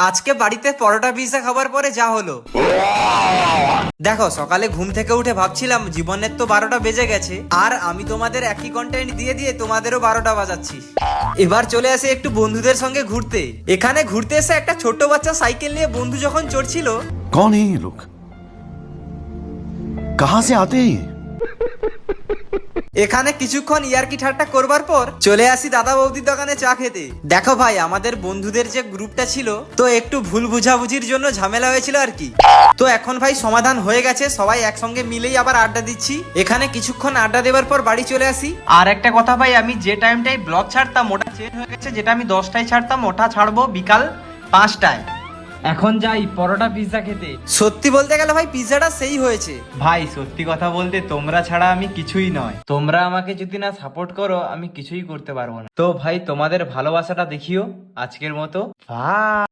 আজকে বাড়িতে পরোটা পিৎজা খাবার পরে যা হলো দেখো, সকালে ঘুম থেকে উঠে ভাবছিলাম জীবনের তো 12টা বেজে গেছে, আর আমি তোমাদের একই কন্টেন্ট দিয়ে দিয়ে তোমাদেরও 12টা বাজাচ্ছি। এবার চলে আসে একটু বন্ধুদের সঙ্গে ঘুরতে। এখানে ঘুরতে এসে একটা ছোট্ট বাচ্চা সাইকেল নিয়ে বন্ধু যখন চড়ছিল। कौन है ये लोग? कहां से आते हैं ये? এখানে কিছুক্ষণ ইয়ার্কি ঠাট্টা করবার পর চলে আসি দাদা বৌদির দোকানে চা খেতে। দেখো ভাই, আমাদের বন্ধুদের যে গ্রুপটা ছিল, তো একটু ভুল বুঝাবুঝির জন্য ঝামেলা হয়েছিল আর কি। তো এখন ভাই সমাধান হয়ে গেছে, সবাই একসঙ্গে মিলেই আবার আড্ডা দিচ্ছি। এখানে কিছুক্ষণ আড্ডা দেওয়ার পর বাড়ি চলে আসি। আর একটা কথা ভাই, আমি যে টাইমটাই ব্লগ ছাড়তাম ওটা চেঞ্জ হয়ে গেছে। যেটা আমি 10টায় ছাড়তাম ওটা ছাড়বো বিকাল 5টায়। এখন যাই পরোটা পিৎজা খেতে। সত্যি বলতে গেলে ভাই, পিৎজাটা সেই হয়েছে ভাই। সত্যি কথা বলতে তোমরা ছাড়া আমি কিছুই নয়। তোমরা আমাকে যদি না সাপোর্ট করো আমি কিছুই করতে পারবো না। তো ভাই, তোমাদের ভালোবাসাটা দেখিও আজকের মতো। ভাই।